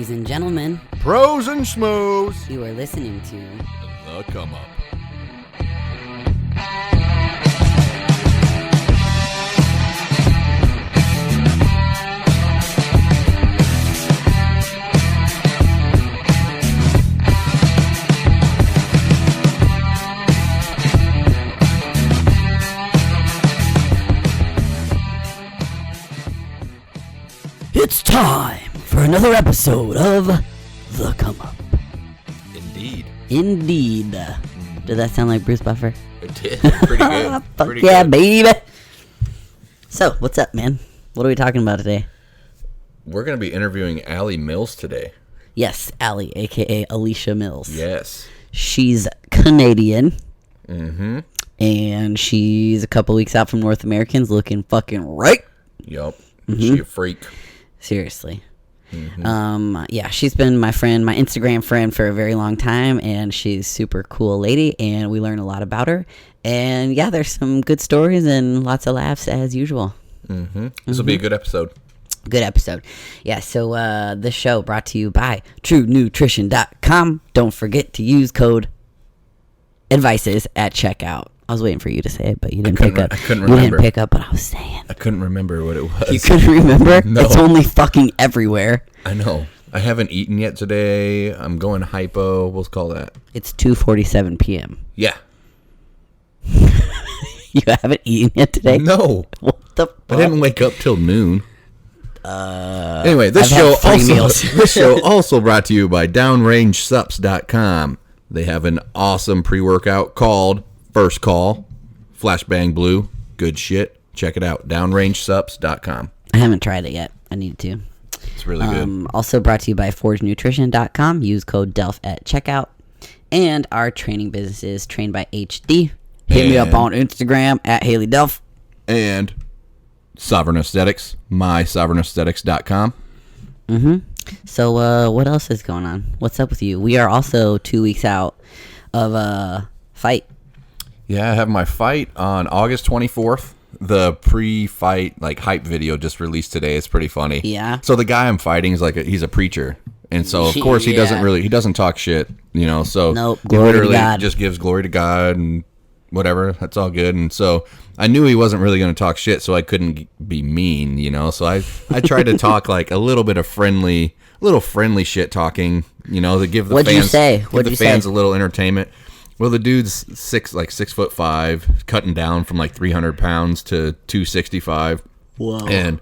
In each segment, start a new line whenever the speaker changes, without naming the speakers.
Ladies and gentlemen,
pros and schmoes,
you are listening to
The Come Up.
It's time for another episode of The Come Up. Indeed. Did that sound like Bruce Buffer?
It did. Pretty good.
Fuck
Pretty
yeah,
good.
baby. So, what's up, man? What are we talking about today?
We're going to be interviewing Allie Mills today.
Yes, Allie, a.k.a. Alysha Mills.
Yes.
She's Canadian.
Mm-hmm.
And she's a couple weeks out from North Americans looking fucking right.
Yup.
Mm-hmm.
She a freak.
Seriously.
Mm-hmm.
Yeah, she's been my friend, my Instagram friend for a very long time, and she's super cool lady, and we learn a lot about her. And yeah, there's some good stories and lots of laughs as usual.
Mm-hmm. This will be a good episode.
Good episode. Yeah, so this show brought to you by TrueNutrition.com. Don't forget to use code ADVICES at checkout. I was waiting for you to say it, but you didn't pick up.
I couldn't
You
remember.
didn't pick up what I was saying.
I couldn't remember what it was.
You couldn't remember?
No.
It's only fucking everywhere.
I know. I haven't eaten yet today. I'm going hypo. We'll call that.
It's 2:47 p.m.
Yeah.
You haven't eaten yet today?
No.
What the fuck?
I didn't wake up till noon. Anyway, this
I've
show
had 3
also
meals.
this show also brought to you by DownrangeSups.com. They have an awesome pre-workout called First Call, Flashbang Blue. Good shit. Check it out. DownrangeSups.com.
I haven't tried it yet. I need to.
It's really good.
Also brought to you by ForgeNutrition.com. Use code DELF at checkout. And our training businesses, Trained by HD. Hit me up
And-
on Instagram at Haley Delph.
And Sovereign Aesthetics, mysovereignaesthetics.com.
So what else is going on? What's up with you? We are also 2 weeks out of a fight.
Yeah, I have my fight on August 24th. The pre-fight hype video just released today. It's pretty funny.
Yeah.
So the guy I'm fighting is he's a preacher, and so of course he doesn't talk shit, So
Nope,
he
glory to
literally
God.
just gives glory to God and whatever. That's all good. And so I knew he wasn't really going to talk shit, so I couldn't be mean, So I tried to talk a little bit of friendly shit talking, to give the
What'd you
fans
say?
give
What'd
the
you
fans
say?
a little entertainment. Well, the dude's 6'5", cutting down from 300 pounds to 265.
Whoa.
And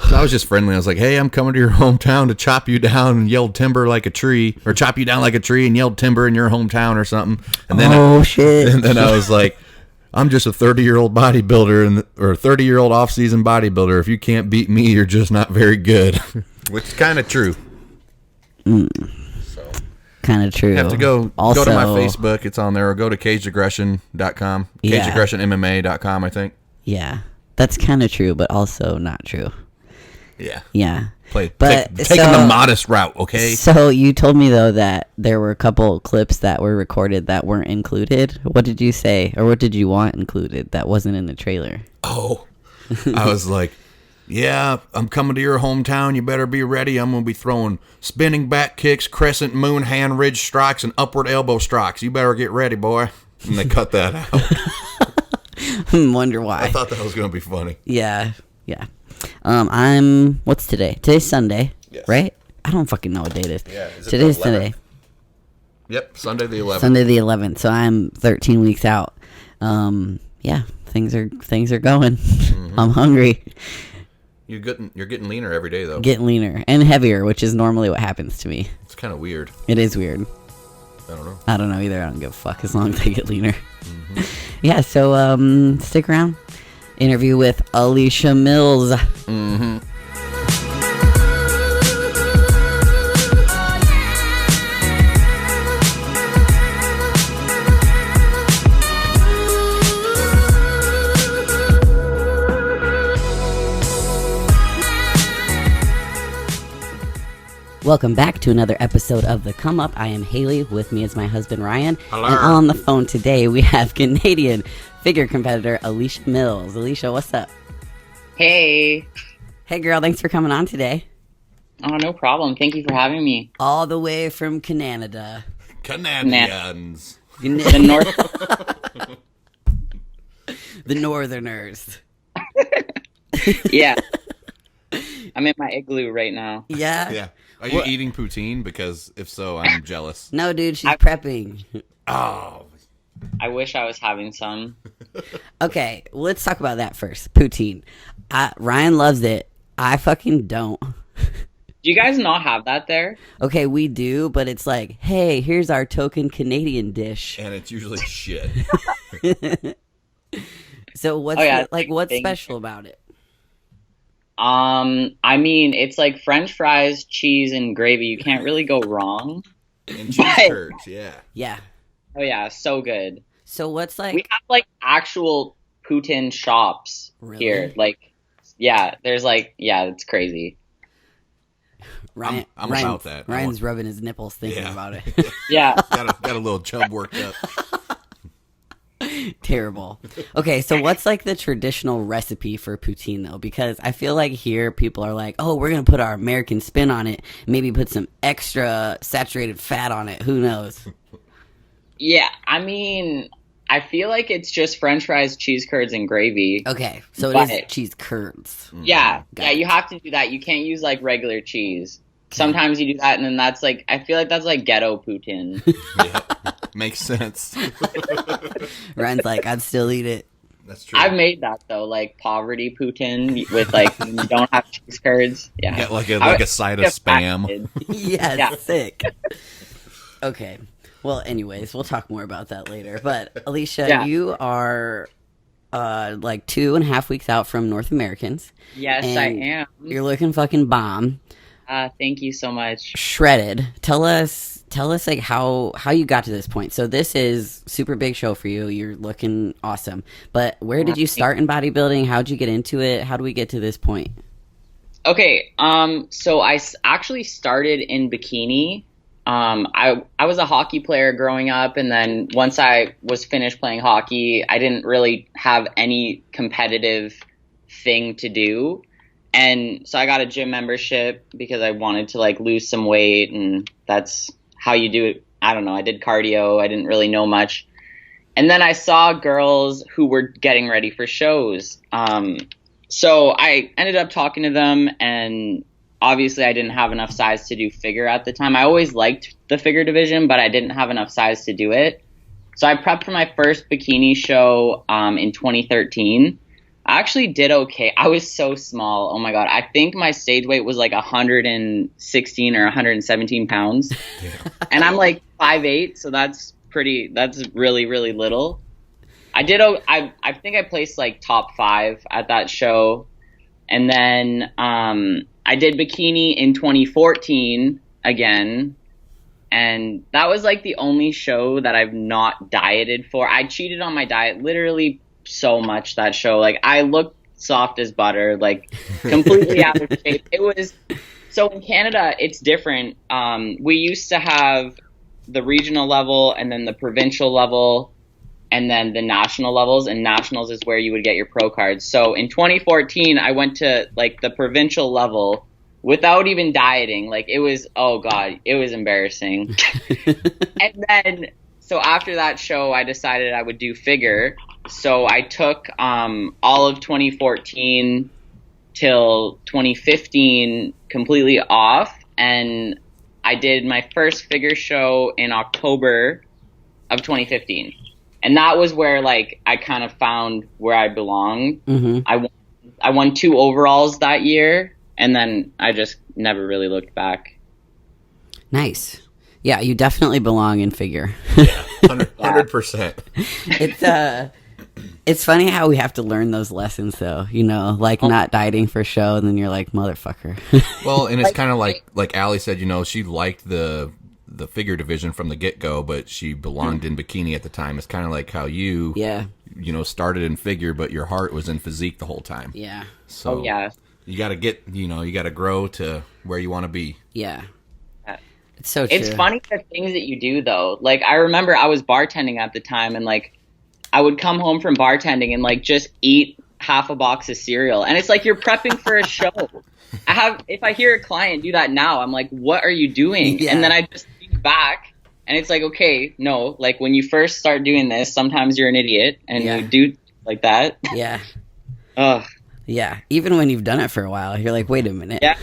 so I was just friendly. I was like, "Hey, I'm coming to your hometown to chop you down and yell timber like a tree, or chop you down like a tree and yell timber in your hometown or something." And then
shit.
and then I was like, "I'm just a 30-year-old bodybuilder or 30-year-old off-season bodybuilder. If you can't beat me, you're just not very good," which is kind of true.
Kind of true.
You have to go
Also,
to my Facebook. It's on there. Or go to cageaggression.com.
Yeah.
Cageaggressionmma.com, I think.
Yeah, that's kind of true, but also not true.
Yeah.
Yeah.
Taking
so-
the modest route, okay?
So you told me though that there were a couple clips that were recorded that weren't included. What did you say, or what did you want included that wasn't in the trailer?
Oh, I was like, "Yeah, I'm coming to your hometown. You better be ready. I'm going to be throwing spinning back kicks, crescent moon, hand ridge strikes, and upward elbow strikes. You better get ready, boy." And they cut that out.
Wonder why.
I thought that was going to be funny.
Yeah. What's today? Today's Sunday,
Yes.
right? I don't fucking know what day it is.
Yeah, is it
Today's
the 11th?
Sunday.
Yep, Sunday the 11th.
Sunday the 11th. So I'm 13 weeks out. Yeah, things are going. I'm hungry.
You're getting leaner every day, though.
Getting leaner and heavier, which is normally what happens to me.
It's kind of weird.
It is weird.
I don't know.
Either. I don't give a fuck as long as I get leaner. Yeah, so stick around. Interview with Alysha Mills. Welcome back to another episode of The Come Up. I am Haley. With me is my husband, Ryan.
Hello.
And on the phone today, we have Canadian figure competitor Alysha Mills. Alysha, what's up?
Hey.
Hey, girl. Thanks for coming on today.
Oh, no problem. Thank you for having me.
All the way from Canada.
Canadians.
The North.
The Northerners.
Yeah. I'm in my igloo right now.
Yeah?
Yeah. Are you eating poutine? Because if so, I'm jealous.
No, dude, she's prepping.
Oh.
I wish I was having some.
Okay, let's talk about that first. Poutine. Ryan loves it. I fucking don't.
Do you guys not have that there?
Okay, we do, but it's like, hey, here's our token Canadian dish.
And it's usually shit.
So what's what's special about it?
I mean, it's like French fries, cheese, and gravy. You can't really go wrong.
And cheese curds, yeah.
Yeah.
Oh yeah, so good.
So what's like?
We have like actual poutine shops here. Like, yeah, there's like, yeah, it's crazy.
Ryan,
I'm about that.
Ryan's rubbing his nipples thinking about it.
Yeah.
got a little chub worked up.
Terrible. Okay, so what's like the traditional recipe for poutine though? Because I feel like here people are like, oh, we're gonna put our American spin on it, maybe put some extra saturated fat on it. Who knows?
Yeah, I mean, I feel like it's just French fries, cheese curds, and gravy.
Okay, so it is cheese curds.
Yeah, you have to do that. You can't use like regular cheese. Sometimes you do that, and then that's like, I feel like that's like ghetto poutine.
Yeah, makes sense.
Ryan's like, I'd still eat it.
That's true.
I've made that though, like poverty poutine with like you don't have cheese curds. Yeah,
Get like a side of Spam.
Yes,
yeah.
Sick. Okay. Well, anyways, we'll talk more about that later. But Alysha, you are like 2.5 weeks out from North Americans.
Yes, I am.
You're looking fucking bomb.
Thank you so much.
Shredded. Tell us like how you got to this point. So this is super big show for you. You're looking awesome. But where did you start in bodybuilding? How'd you get into it? How do we get to this point?
Okay. So I actually started in bikini. I was a hockey player growing up, and then once I was finished playing hockey, I didn't really have any competitive thing to do. And so I got a gym membership because I wanted to like lose some weight, and that's how you do it. I don't know. I did cardio. I didn't really know much. And then I saw girls who were getting ready for shows. So I ended up talking to them, and obviously I didn't have enough size to do figure at the time. I always liked the figure division, but I didn't have enough size to do it. So I prepped for my first bikini show in 2013. I actually did okay. I was so small. Oh my God. I think my stage weight was like 116 or 117 pounds. Yeah. And I'm like 5'8", so that's really, really little. I think I placed like top 5 at that show. And then I did bikini in 2014 again. And that was like the only show that I've not dieted for. I cheated on my diet literally so much that show. Like I looked soft as butter, like completely out of shape. It was so in Canada it's different. We used to have the regional level and then the provincial level and then the national levels, and nationals is where you would get your pro cards. So in 2014 I went to like the provincial level without even dieting. Like it was, oh God, it was embarrassing. And then so after that show I decided I would do figure. So I took all of 2014 till 2015 completely off, and I did my first figure show in October of 2015. And that was where like I kind of found where I belong. Mm-hmm. I won 2 overalls that year, and then I just never really looked back.
Nice. Yeah, you definitely belong in figure.
Yeah, 100%.
It's funny how we have to learn those lessons, though. You know, like not dieting for show, and then you're like, motherfucker.
Well, and it's kind of like Allie said. You know, she liked the figure division from the get go, but she belonged in bikini at the time. It's kind of like how you started in figure, but your heart was in physique the whole time.
Yeah.
So you got to you got to grow to where you want to be.
Yeah. It's so true.
It's funny the things that you do though. Like I remember I was bartending at the time, and like I would come home from bartending and like just eat half a box of cereal, and it's like you're prepping for a show. if I hear a client do that now, I'm like, what are you doing?
Yeah.
And then I just think back and it's like, okay, no, like when you first start doing this, sometimes you're an idiot and
Yeah.
you do like that.
Yeah.
Ugh.
Yeah. Even when you've done it for a while, you're like, wait a minute.
Yeah.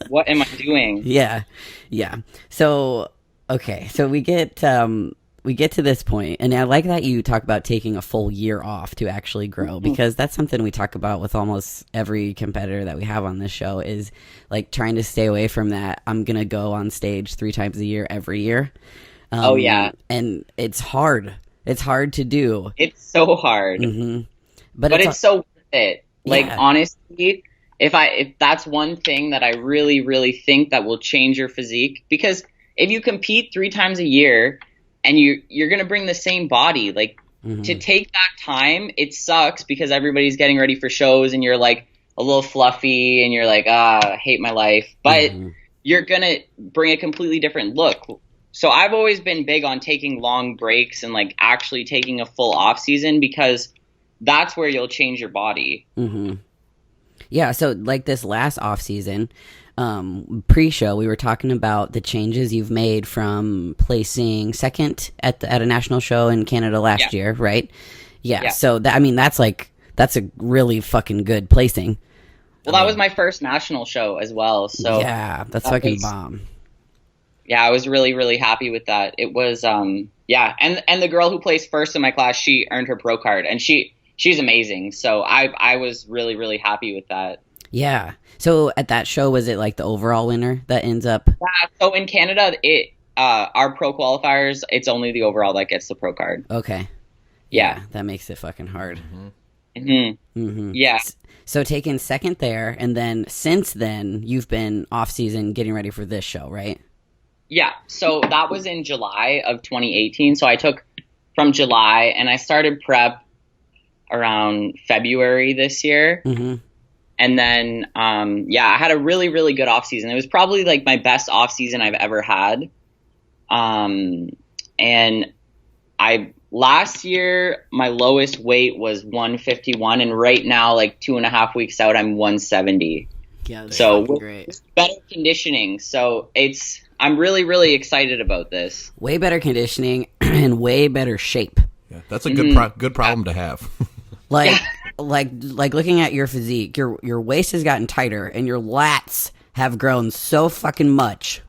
What am I doing?
Yeah. Yeah. So, okay. So we get to this point, and I like that you talk about taking a full year off to actually grow, because that's something we talk about with almost every competitor that we have on this show, is like trying to stay away from that. I'm going to go on stage 3 times a year every year.
Oh, yeah.
And it's hard. It's hard to do.
It's so hard.
Mm-hmm.
But it's so worth it. Like,
Yeah.
honestly, if that's one thing that I really, really think that will change your physique, because if you compete 3 times a year and you're going to bring the same body, like, to take that time, it sucks because everybody's getting ready for shows and you're like a little fluffy and you're like, I hate my life. But you're going to bring a completely different look. So I've always been big on taking long breaks and like actually taking a full off season, because that's where you'll change your body.
Mm-hmm. Yeah, so like this last off season, pre-show, we were talking about the changes you've made from placing second at a national show in Canada last year, right? Yeah. So that's a really fucking good placing.
Well, that was my first national show as well. So
yeah, that's fucking bomb.
Yeah, I was really, really happy with that. It was, and the girl who placed first in my class, she earned her pro card, and she's amazing. So I was really, really happy with that.
Yeah. So at that show, was it like the overall winner that ends up?
Yeah. So in Canada, our pro qualifiers, it's only the overall that gets the pro card.
Okay.
Yeah.
That makes it fucking hard.
Yeah.
So taking second there, and then since then, you've been off season getting ready for this show, right?
Yeah, so that was in July of 2018. So I took from July, and I started prep around February this year. Mm-hmm. And then, I had a really, really good off season. It was probably like my best off season I've ever had. And last year, my lowest weight was 151, and right now, like 2.5 weeks out, I'm 170.
Yeah, that's
so
great.
Better conditioning. So I'm really, really excited about this.
Way better conditioning and way better shape.
Yeah, that's a good problem to have.
Like looking at your physique, your waist has gotten tighter and your lats have grown so fucking much.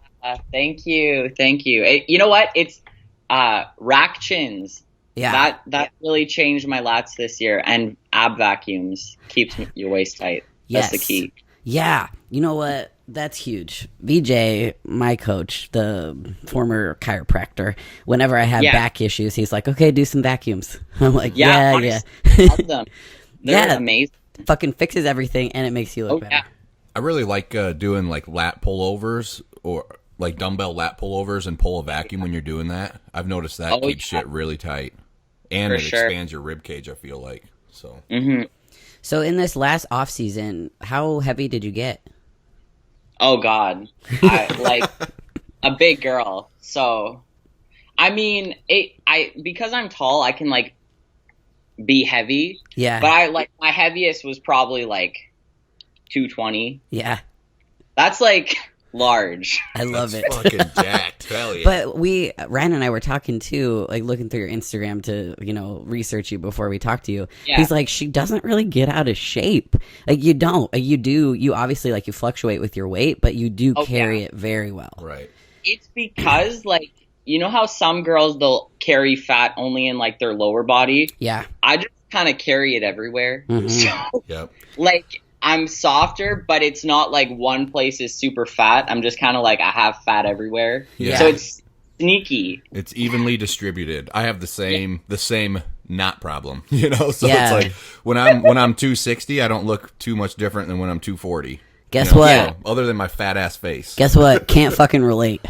Thank you. You know what? It's rack chins.
Yeah,
that really changed my lats this year, and ab vacuums keeps your waist tight. That's the key.
Yeah, you know what? That's huge. VJ, my coach, the former chiropractor, whenever I have back issues, he's like, okay, do some vacuums. I'm like, yeah.
I love them. They're amazing.
Fucking fixes everything, and it makes you look better. Yeah.
I really like doing like lat pullovers, or like dumbbell lat pullovers, and pull a vacuum when you're doing that. I've noticed that keeps shit really tight. And it expands your rib cage, I feel like. So.
Mm-hmm.
So in this last off season, how heavy did you get?
Oh God, like a big girl. So, I mean, because I'm tall, I can like be heavy.
Yeah.
But my heaviest was probably like 220.
Yeah.
That's like large.
I love it.
Fucking jacked. Hell yeah.
But Ryan and I were talking too, like looking through your Instagram to, research you before we talk to you. Yeah. He's like, she doesn't really get out of shape. Like you don't. You do. You obviously you fluctuate with your weight, but you do carry it very well.
Right.
It's because you know how some girls, they'll carry fat only in like their lower body?
Yeah.
I just kind of carry it everywhere.
Mm-hmm.
So,
yep.
I'm softer, but it's not like one place is super fat. I'm just kind of like, I have fat everywhere.
Yeah.
So it's sneaky.
It's evenly distributed. I have the same knot problem, So it's like when I'm 260, I don't look too much different than when I'm 240.
Guess what?
So, other than my fat ass face.
Guess what? Can't fucking relate.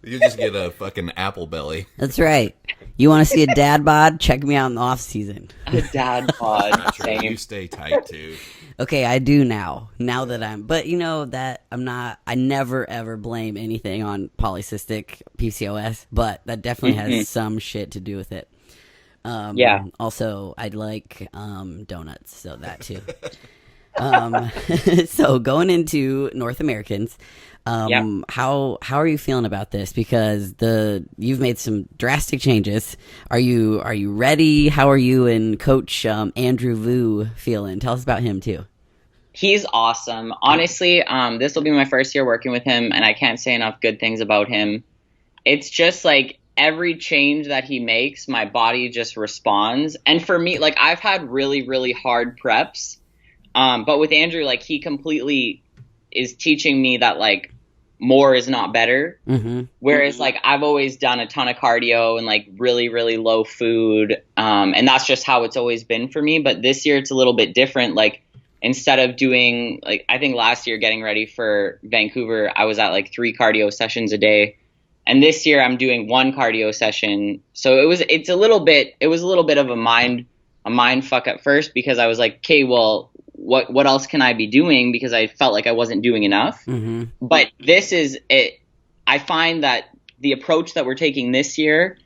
You just get a fucking apple belly.
That's right. You want to see a dad bod? Check me out in the off season.
A dad bod.
You stay tight too.
Okay, I do now. Now that but that I'm not. I never ever blame anything on polycystic PCOS, but that definitely has some shit to do with it. Also, I'd like donuts, so that too. So going into North Americans,
Yep.
how are you feeling about this? Because you've made some drastic changes. Are you ready? How are you and Coach Andrew Vu feeling? Tell us about him too.
He's awesome. Honestly, this will be my first year working with him, and I can't say enough good things about him. It's just like every change that he makes, my body just responds. And for me, like I've had really, really hard preps. But with Andrew, like he completely is teaching me that like more is not better.
Mm-hmm.
Whereas like I've always done a ton of cardio and like really, really low food. And that's just how it's always been for me. But this year it's a little bit different. Like instead of doing like, I think last year getting ready for Vancouver, I was at like 3 cardio sessions a day. And this year I'm doing 1 cardio session. So it was a little bit of a mind fuck at first, because I was like, okay, well, what else can I be doing? Because I felt like I wasn't doing enough.
Mm-hmm.
But this is it. I find that the approach that we're taking this year,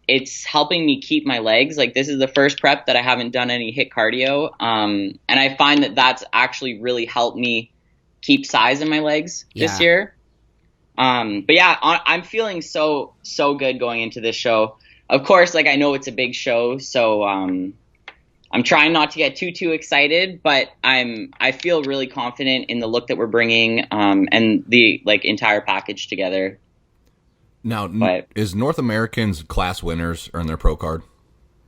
it's helping me keep my legs. Like this is the first prep that I haven't done any HIIT cardio. And I find that that's actually really helped me keep size in my legs this year. But yeah, I'm feeling so good going into this show. Of course, like I know it's a big show, so I'm trying not to get too excited, but I feel really confident in the look that we're bringing, and the like entire package together.
Now, is North Americans class winners earn their pro card?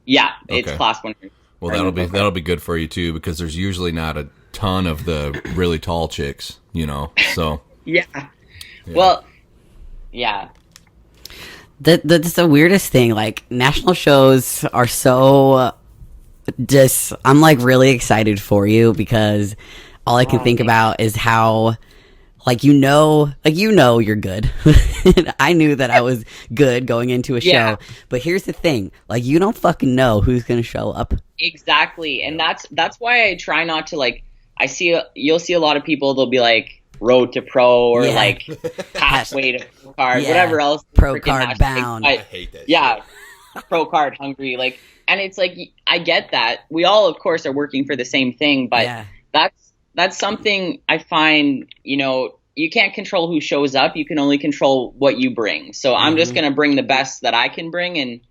Yeah, it's class winners.
Well, that'll be good for you too, because there's usually not a ton of the really tall chicks, you know. So
yeah. Well, yeah.
That's the weirdest thing. Like national shows are so just. I'm like really excited for you, because all I can think about is how, like you know you're good. I knew that I was good going into a show, but here's the thing: like you don't fucking know who's gonna show up.
Exactly, and that's why I try not to like. You'll see a lot of people. They'll be like road to pro or like halfway to pro card, whatever else.
Pro card bound.
I hate that.
Yeah, pro card hungry. Like, and it's like I get that. We all, of course, are working for the same thing, but that's something I find. You know, you can't control who shows up. You can only control what you bring. So I'm just gonna bring the best that I can bring, and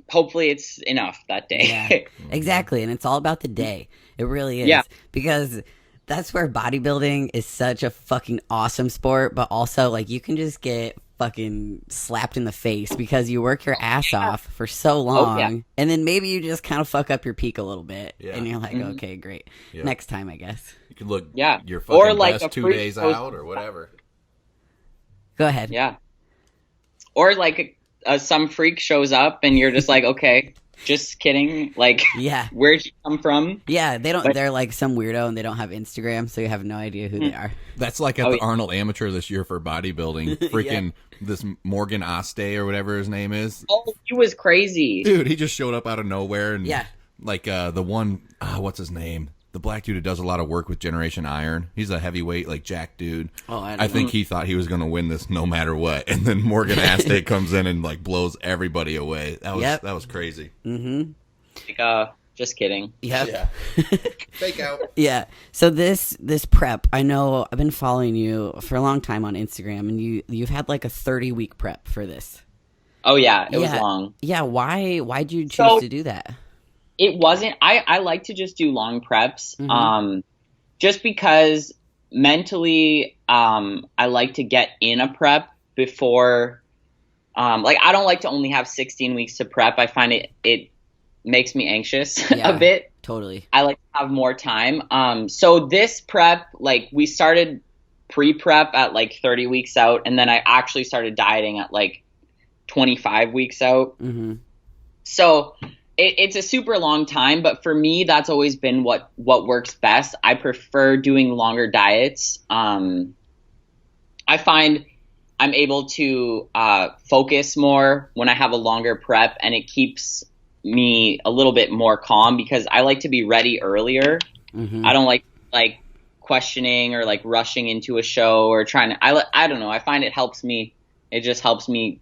hopefully it's enough that day.
Yeah, exactly, and it's all about the day. It really is.
Yeah.
Because that's where bodybuilding is such a fucking awesome sport, but also like you can just get fucking slapped in the face because you work your ass off for so long, and then maybe you just kind of fuck up your peak a little bit, and you're like, okay, great, next time, I guess.
You can look your fucking
or like
best 2 days out or whatever.
Go ahead.
Yeah. Or like some freak shows up and you're just like, okay. Just kidding. Like, where'd you come from?
Yeah, they don't. They're like some weirdo, and they don't have Instagram, so you have no idea who they are.
That's like at the Arnold Amateur this year for bodybuilding. Freaking this Morgan Oste or whatever his name is.
Oh, he was crazy,
dude. He just showed up out of nowhere, and like the one, what's his name? The black dude who does a lot of work with Generation Iron. He's a heavyweight, like jack dude. Oh, I think he thought he was going to win this no matter what, and then Morgan Aste comes in and like blows everybody away. That was crazy.
Mm-hmm.
Like, just kidding.
Yep.
Yeah. Fake out.
Yeah. So this prep, I know I've been following you for a long time on Instagram, and you've had like a 30-week prep for this.
Oh yeah, it was long.
Yeah. Why'd you choose to do that?
It wasn't. I like to just do long preps, just because mentally, I like to get in a prep before. Like I don't like to only have 16 weeks to prep. I find it makes me anxious a bit.
Totally.
I like to have more time. So this prep, like we started pre-prep at like 30 weeks out, and then I actually started dieting at like 25 weeks out. Mm-hmm. So. It's a super long time, but for me, that's always been what works best. I prefer doing longer diets. I find I'm able to focus more when I have a longer prep, and it keeps me a little bit more calm because I like to be ready earlier. Mm-hmm. I don't like questioning or like rushing into a show or trying to. I don't know. I find it helps me. It just helps me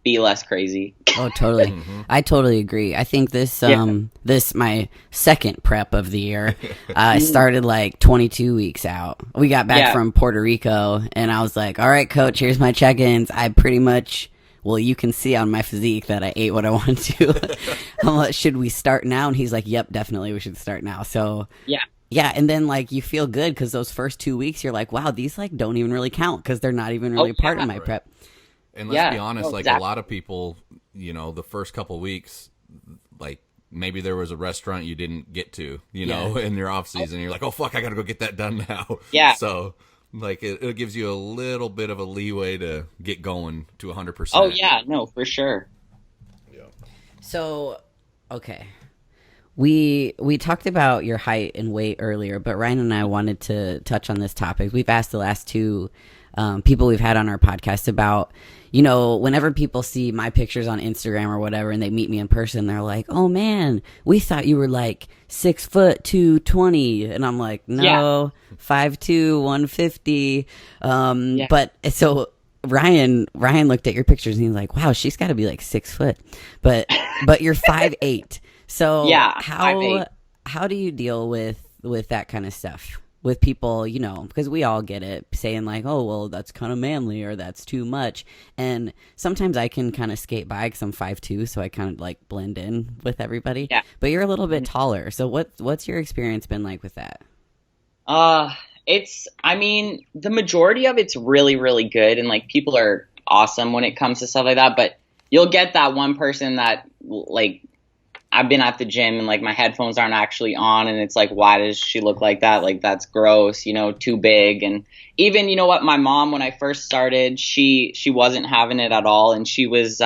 be less crazy.
Oh, totally. I totally agree. I think this my second prep of the year. I started like 22 weeks out. We got back from Puerto Rico, and I was like, all right, coach, here's my check-ins. I pretty much, well, you can see on my physique that I ate what I wanted to. I'm like, should we start now? And he's like, yep, definitely we should start now. So yeah, and then like you feel good because those first 2 weeks you're like, wow, these like don't even really count because they're not even really part of my prep.
And let's be honest, like a lot of people, you know, the first couple weeks, like maybe there was a restaurant you didn't get to, you know, in your off season. You're like, oh fuck, I gotta go get that done now.
Yeah.
So like it gives you a little bit of a leeway to get going to 100%.
Oh yeah, no, for sure.
Yeah.
So, okay. We talked about your height and weight earlier, but Ryan and I wanted to touch on this topic. We've asked the last two people we've had on our podcast about, you know, whenever people see my pictures on Instagram or whatever and they meet me in person, they're like, oh man, we thought you were like 6 foot 220. And I'm like, no, 5'2", 150. But so Ryan looked at your pictures and he's like, wow, she's got to be like 6 foot, but you're 5'8". So how do you deal with that kind of stuff with people, you know, because we all get it saying like, oh, well, that's kind of manly or that's too much. And sometimes I can kind of skate by because I'm 5'2", so I kind of like blend in with everybody. Yeah. But you're a little bit taller. So what's your experience been like with that?
I mean, the majority of it's really, really good. And like people are awesome when it comes to stuff like that. But you'll get that one person that like, I've been at the gym and like my headphones aren't actually on and it's like, why does she look like that? Like that's gross, you know, too big. And even, you know what, my mom, when I first started, she wasn't having it at all. And she was,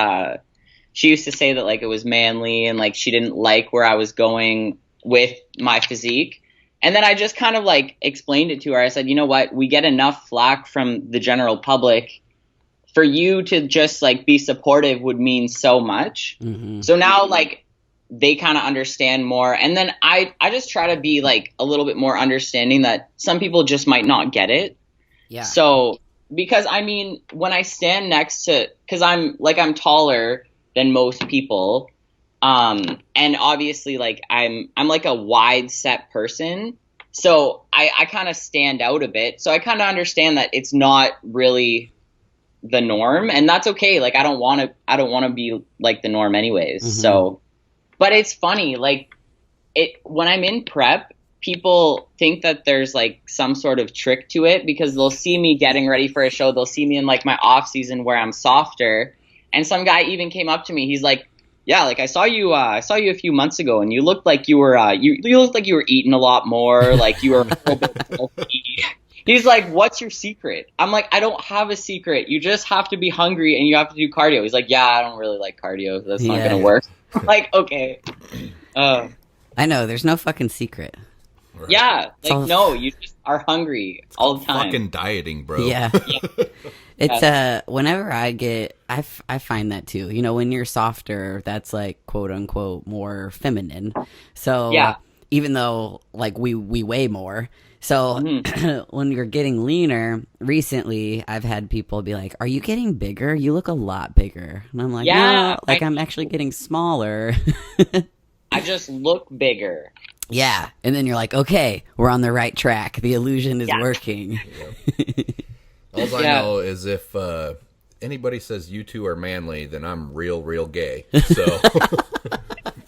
she used to say that like it was manly and like she didn't like where I was going with my physique. And then I just kind of like explained it to her. I said, you know what, we get enough flack from the general public. For you to just like be supportive would mean so much. Mm-hmm. So now like, they kind of understand more. And then I just try to be like a little bit more understanding that some people just might not get it. Yeah. So, because I mean, when I stand next to, cause I'm taller than most people. And obviously like I'm like a wide set person. So I kind of stand out a bit. So I kind of understand that it's not really the norm and that's okay. Like I don't want to be like the norm anyways. Mm-hmm. So, but it's funny, like when I'm in prep, people think that there's like some sort of trick to it because they'll see me getting ready for a show. They'll see me in like my off season where I'm softer. And some guy even came up to me. He's like, yeah, like I saw you a few months ago and you looked like you were, you looked like you were eating a lot more. Like you were a little bit healthy. He's like, what's your secret? I'm like, I don't have a secret. You just have to be hungry and you have to do cardio. He's like, yeah, I don't really like cardio. That's not going to work. Like, okay.
I know, there's no fucking secret.
Right. Yeah, like, no, you just are hungry all the time.
Fucking dieting, bro.
Yeah. It's, whenever I find that too. You know, when you're softer, that's like, quote unquote, more feminine. So, even though, like, we weigh more. So, when you're getting leaner, recently, I've had people be like, are you getting bigger? You look a lot bigger. And I'm like, no, like, I'm actually getting smaller.
I just look bigger.
Yeah. And then you're like, okay, we're on the right track. The illusion is working.
All I know is if anybody says you two are manly, then I'm real gay. So...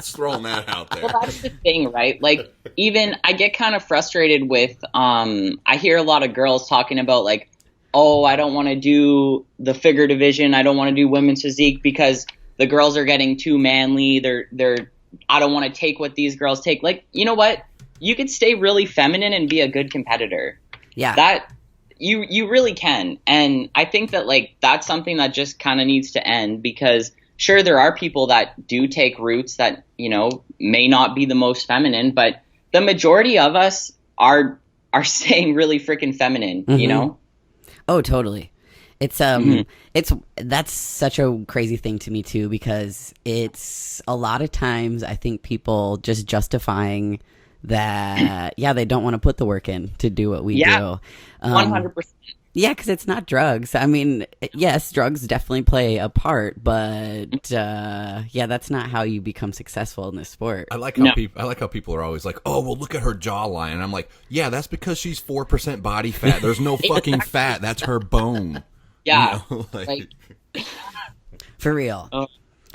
Just throwing that out there.
Well, that's the thing, right? Like, even I get kind of frustrated with, I hear a lot of girls talking about like, oh, I don't want to do the figure division. I don't want to do women's physique because the girls are getting too manly. I don't want to take what these girls take. Like, you know what? You could stay really feminine and be a good competitor. Yeah. That you really can. And I think that like, that's something that just kind of needs to end because sure, there are people that do take routes that, you know, may not be the most feminine, but the majority of us are staying really freaking feminine, you know?
Oh, totally. It's that's such a crazy thing to me too, because it's a lot of times I think people just justifying that, they don't want to put the work in to do what we do.
100%.
Yeah, because it's not drugs. I mean, yes, drugs definitely play a part, but yeah, that's not how you become successful in this sport.
I like how people are always like, "Oh, well, look at her jawline," and I'm like, "Yeah, that's because she's 4% body fat. There's no fucking fat. That's her bone."
Yeah,
You know, like
For real.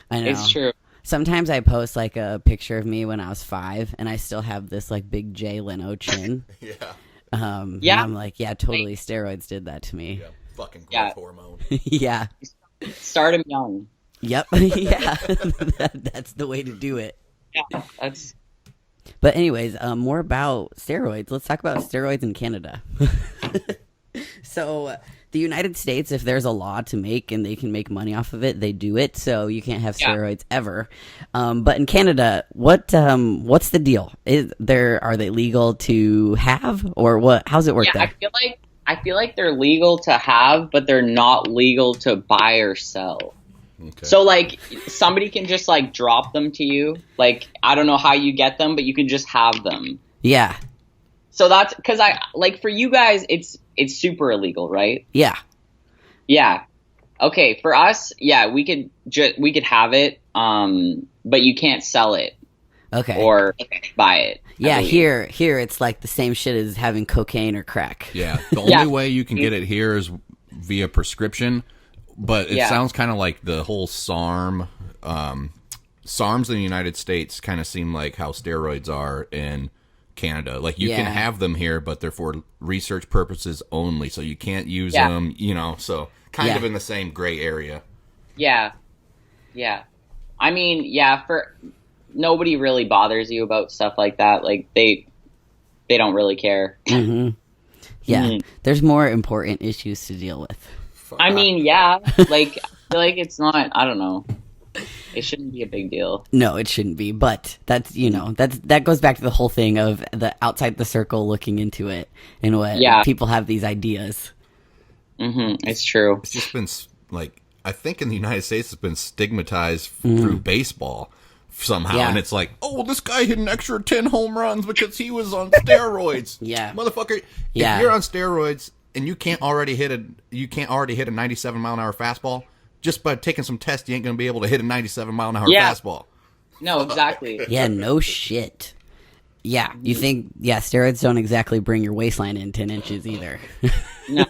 I know.
it's true.
Sometimes I post like a picture of me when I was 5, and I still have this like big Jay Leno chin.
yeah,
And I'm like, yeah, totally. Steroids did that to me.
yeah, fucking growth
Yeah.
hormone.
Yeah.
Start him young.
Yep. Yeah. That's the way to do it.
Yeah, that's
But anyways, more about steroids. Let's talk about steroids in Canada. So the United States, if there's a law to make and they can make money off of it, they do it. So you can't have steroids ever. But in Canada, what's the deal? Are they legal to have, or what? How's it work there?
I feel like they're legal to have, but they're not legal to buy or sell.
Okay.
So like somebody can just like drop them to you. Like I don't know how you get them, but you can just have them.
Yeah.
So that's because I like for you guys, it's super illegal, right?
Yeah.
Yeah. Okay. For us, yeah, we could have it, but you can't sell it
Okay.
or buy it. I
Yeah,
believe.
here it's like the same shit as having cocaine or crack.
Yeah, the only way you can get it here is via prescription, but it sounds kind of like the whole SARM. SARMs in the United States kind of seem like how steroids are in Canada. Like you can have them here, but they're for research purposes only, so you can't use them, you know, so kind of in the same gray area.
Yeah. Yeah. I mean, yeah, for nobody really bothers you about stuff like that. Like they don't really care.
Mm-hmm. Yeah, there's more important issues to deal with.
I mean, yeah, like I feel like it's not. I don't know. It shouldn't be a big deal.
No, it shouldn't be, but that's that goes back to the whole thing of the outside the circle looking into it and what people have these ideas.
It's true.
It's just been like, I think in the United States it's been stigmatized through baseball somehow, and it's like, oh, this guy hit an extra 10 home runs because he was on steroids. Motherfucker, if you're on steroids and you can't already hit a 97 mile an hour fastball, just by taking some tests, you ain't going to be able to hit a 97 mile an hour fastball.
No, exactly.
Yeah, no shit. Yeah, you think, steroids don't exactly bring your waistline in 10 inches either.
No.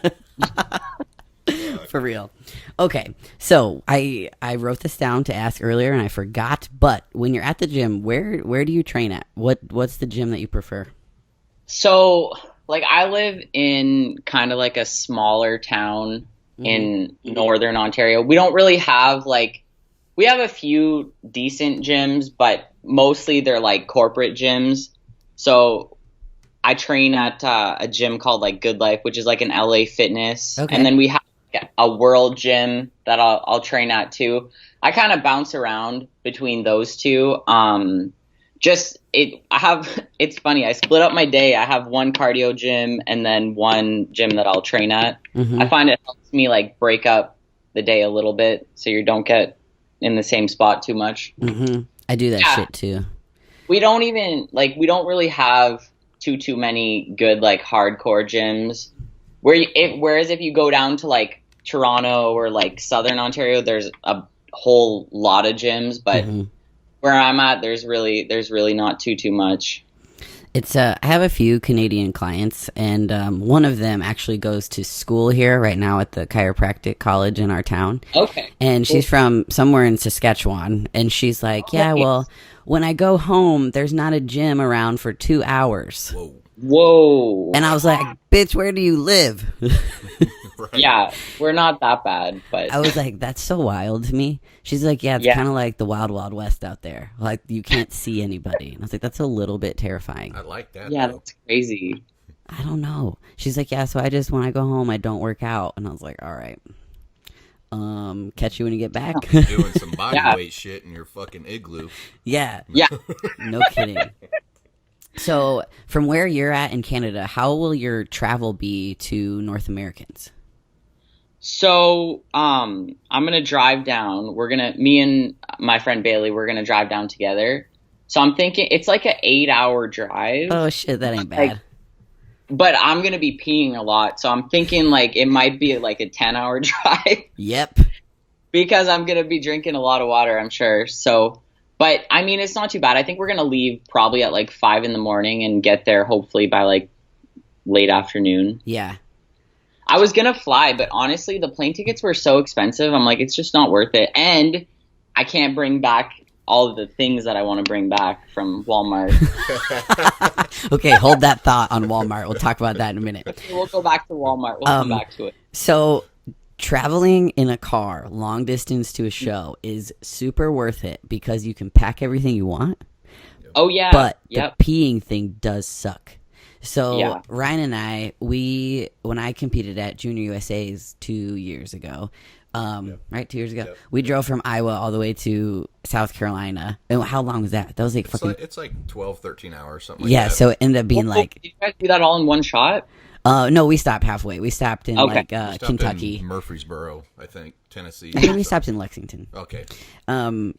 For real. Okay, so I wrote this down to ask earlier and I forgot, but when you're at the gym, where do you train at? What's the gym that you prefer?
So, like, I live in kind of like a smaller town in northern Ontario. We don't really have we have a few decent gyms, but mostly they're like corporate gyms. So I train at a gym called like Good Life, which is like an LA Fitness.
Okay.
And then we have a World Gym that I'll train at too. I kind of bounce around between those two. It's funny. I split up my day. I have one cardio gym and then one gym that I'll train at. I find it helps me like break up the day a little bit so you don't get in the same spot too much.
I do that shit too.
We don't really have too many good like hardcore gyms. Whereas if you go down to like Toronto or like Southern Ontario, there's a whole lot of gyms, but where I'm at, there's really not too much.
It's I have a few Canadian clients, and one of them actually goes to school here right now at the chiropractic college in our town.
Okay.
And she's from somewhere in Saskatchewan, and she's like, yeah, well, when I go home, there's not a gym around for 2 hours.
Whoa.
And I was like, bitch, where do you live?
Right.
Yeah, we're not that bad, but
I was like, that's so wild to me. She's like, yeah, it's kind of like the wild, wild west out there. Like, you can't see anybody. And I was like, that's a little bit terrifying.
I like that.
yeah,
though.
that's crazy.
I don't know. She's like, yeah, so when I go home, I don't work out. And I was like, all right. Catch you when you get back.
Doing some body weight shit in your fucking igloo.
Yeah.
Yeah.
No kidding. So, from where you're at in Canada, how will your travel be to North Americans?
So, I'm gonna drive down. Me and my friend Bailey, we're gonna drive down together. So I'm thinking it's like an 8-hour drive.
Oh shit, that ain't bad.
but I'm going to be peeing a lot. So I'm thinking like it might be like a 10-hour drive
Yep.
because I'm going to be drinking a lot of water, I'm sure. So, but I mean, it's not too bad. I think we're going to leave probably at like 5 in the morning and get there hopefully by like late afternoon.
Yeah.
I was going to fly, but honestly, the plane tickets were so expensive. I'm like, it's just not worth it. And I can't bring back all of the things that I want to bring back from Walmart.
Okay, hold that thought on Walmart. We'll talk about that in a minute.
We'll go back to Walmart. We'll come back to it.
So, traveling in a car long distance to a show is super worth it because you can pack everything you want.
Oh, yeah.
But
Yep.
the peeing thing does suck. So
Yeah.
Ryan and I, when I competed at Junior USA's 2 years ago, right, 2 years ago, we drove from Iowa all the way to South Carolina. And how long was that? That was like fucking.
It's like 12, 13 hours, something like
Yeah,
that.
so it ended up being like.
Did you guys do that all in one shot?
No, we stopped halfway. We stopped in
Okay.
like
We stopped
Kentucky.
in Murfreesboro, I think, Tennessee.
I think we stopped in Lexington.
Okay.
Yeah,
we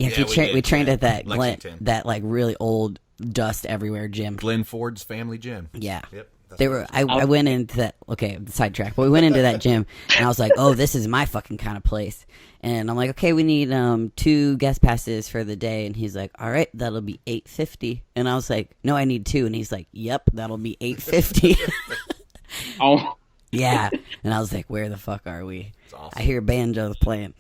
we trained
did,
at
Lexington.
that like really old dust everywhere gym.
Glenn Ford's family gym.
Yeah.
Yep. That's
They
what
were.
it was.
I went into that. Okay, sidetrack. But we went into that gym, and I was like, "Oh, this is my fucking kind of place." And I'm like, "Okay, we need 2 guest passes for the day." And he's like, "All right, that'll be $850." And I was like, "No, I need 2." And he's like, "Yep, that'll be $850."
Oh,
Yeah. And I was like, "Where the fuck are we?"
It's awesome.
I hear banjos playing.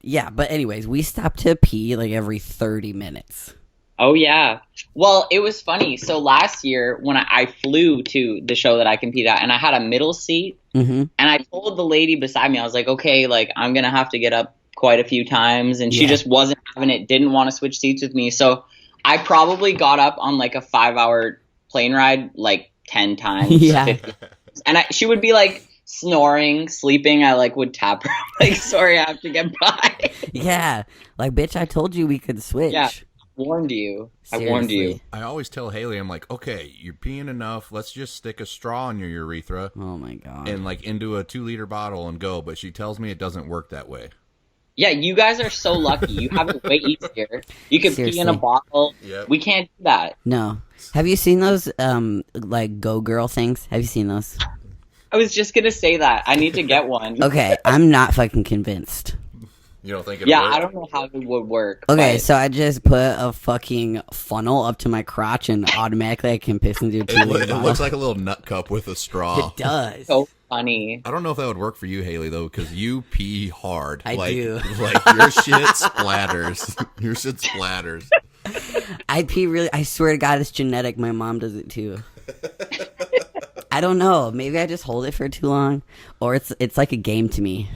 Yeah. But anyways, we stopped to pee like every 30 minutes.
oh yeah. Well, it was funny. So last year when I flew to the show that I competed at, and I had a middle seat,
Mm-hmm.
and I told the lady beside me, I was like, okay, like I'm gonna have to get up quite a few times, and she
Yeah.
just wasn't having it. Didn't want to switch seats with me, so I probably got up on like a 5-hour plane ride like 10 times.
Yeah.
50 and she would be like snoring, sleeping. I like would tap her like, sorry, I have to get by.
Yeah. Like, bitch, I told you we could switch.
Yeah. Warned you. I warned you.
Seriously.
I always tell Haley, I'm like, okay, you're peeing enough. Let's just stick a straw in your urethra
Oh my god.
and like into a 2-liter bottle and go. But she tells me it doesn't work that way.
Yeah, you guys are so lucky. You have it way easier. You can pee in a
Seriously.
bottle.
Yep.
We can't do that.
No. Have you seen those like Go Girl things? Have you seen those?
I was just gonna say that. I need to get one.
Okay, I'm not fucking convinced.
You don't think it
Yeah,
work?
I don't know how it would work.
Okay,
but-
so I just put a fucking funnel up to my crotch and automatically I can piss into a 2-liter
It
bottle.
looks like a little nut cup with a straw.
It does.
so funny.
I don't know if that would work for you, Haley, though, because you pee hard.
I
like,
do.
Like, your shit splatters. Your shit splatters.
I pee really. I swear to God, it's genetic. My mom does it too. I don't know. Maybe I just hold it for too long, or it's like a game to me.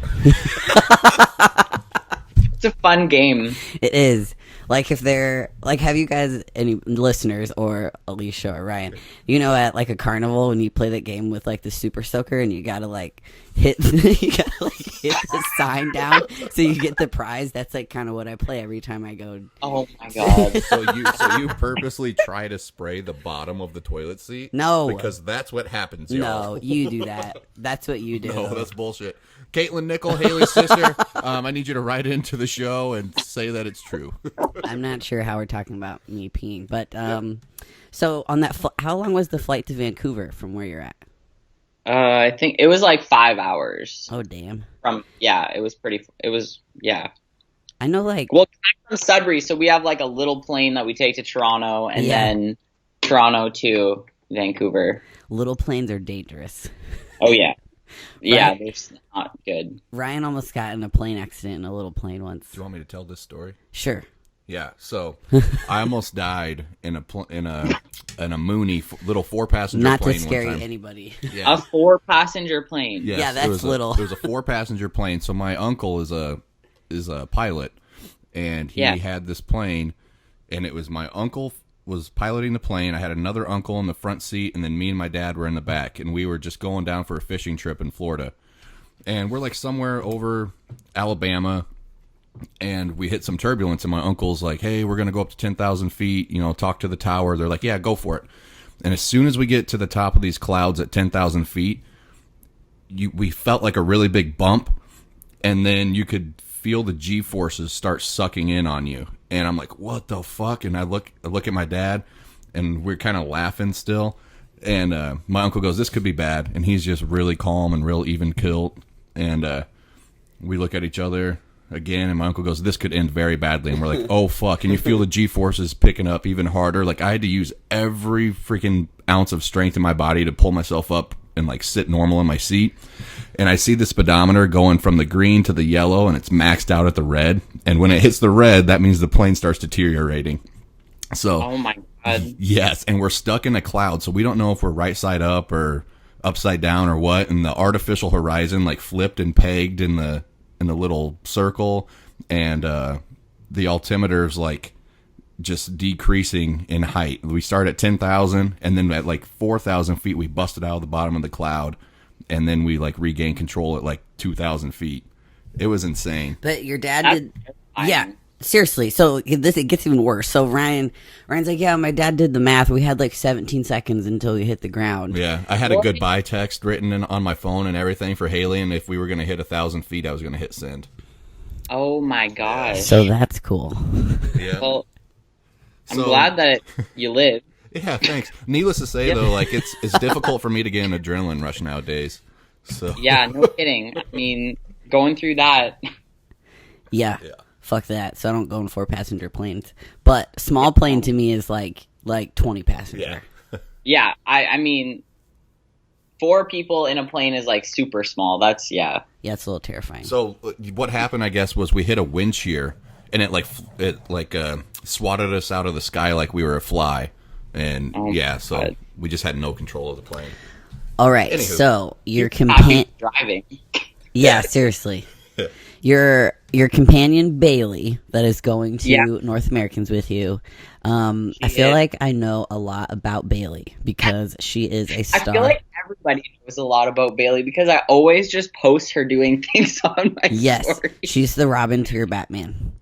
It's a fun game.
It is. Like if they're like, have you guys any listeners or Alysha or Ryan? You know, at like a carnival when you play that game with like the super soaker and you gotta like hit hit the sign down so you get the prize. That's like kind of what I play every time I go.
Oh my god.
So you purposely try to spray the bottom of the toilet seat?
No.
Because that's what happens, y'all.
No, you do that. That's what you do.
No, that's bullshit. Caitlin Nickel, Haley's sister, I need you to write into the show and say that it's true.
I'm not sure how we're talking about me peeing, but so on that, how long was the flight to Vancouver from where you're at?
I think it was like 5 hours.
Oh damn!
It was pretty. It was
I know, like
Well, I'm from Sudbury, so we have like a little plane that we take to Toronto, and
Yeah.
then Toronto to Vancouver.
little planes are dangerous.
Oh yeah, yeah,
Right.
they're not good.
Ryan almost got in a plane accident in a little plane once.
Do you want me to tell this story?
Sure.
Yeah, so I almost died in a Mooney little 4-passenger
Not to
plane
scare
one time.
anybody.
Yeah.
A 4-passenger plane.
Yes,
Yeah,
it
that's
was
little.
It was a 4-passenger plane. So my uncle is a pilot, and he
Yeah.
had this plane, and it was my uncle was piloting the plane. I had another uncle in the front seat, and then me and my dad were in the back, and we were just going down for a fishing trip in Florida. And we're like somewhere over Alabama, and we hit some turbulence, and my uncle's like, hey, we're going to go up to 10,000 feet, talk to the tower. They're like, yeah, go for it. And as soon as we get to the top of these clouds at 10,000 feet, we felt like a really big bump, and then you could feel the G-forces start sucking in on you. And I'm like, what the fuck? And I look at my dad, and we're kind of laughing still. And my uncle goes, this could be bad. And he's just really calm and real even killed. And we look at each other again, and my uncle goes, this could end very badly. And we're like, oh, fuck. And you feel the G-forces picking up even harder. Like, I had to use every freaking ounce of strength in my body to pull myself up and, like, sit normal in my seat. And I see the speedometer going from the green to the yellow, and it's maxed out at the red. And when it hits the red, that means the plane starts deteriorating. So,
Oh my God.
yes, and we're stuck in a cloud, so we don't know if we're right side up or upside down or what. And the artificial horizon, like, flipped and pegged in the little circle, and the altimeter's like just decreasing in height. We start at 10,000, and then at like 4,000 feet we busted out of the bottom of the cloud, and then we like regained control at like 2,000 feet. It was insane.
But your dad
That's
did,
terrifying.
yeah. Seriously, so it gets even worse. So Ryan's like, yeah, my dad did the math. We had like 17 seconds until we hit the ground.
Yeah, I had a goodbye text written on my phone and everything for Haley, and if we were going to hit 1,000 feet, I was going to hit send.
Oh my gosh.
So that's cool.
Yeah.
Well, I'm
So-
glad that you live.
Yeah, thanks. Needless to say, though, like it's difficult for me to get an adrenaline rush nowadays. So
Yeah, no kidding. I mean, going through that.
Yeah.
Yeah.
Fuck that. So I don't go in 4-passenger planes. But small plane to me is like 20 passenger.
Yeah.
Yeah, I mean, 4 people in a plane is like super small. That's, yeah.
Yeah, it's a little terrifying.
So what happened, I guess, was we hit a wind shear, and it swatted us out of the sky like we were a fly, and
Oh,
yeah, so
God.
we just had no control of the plane.
All right.
Anywho.
So your
Happy
companion.
driving.
Yeah, seriously. Your companion Bailey that is going to
Yeah.
North Americans with you. I
She
feel
is.
like I know a lot about Bailey because she is a
I
star.
feel like everybody knows a lot about Bailey because I always just post her doing things on my
Yes,
story.
she's the Robin to your Batman,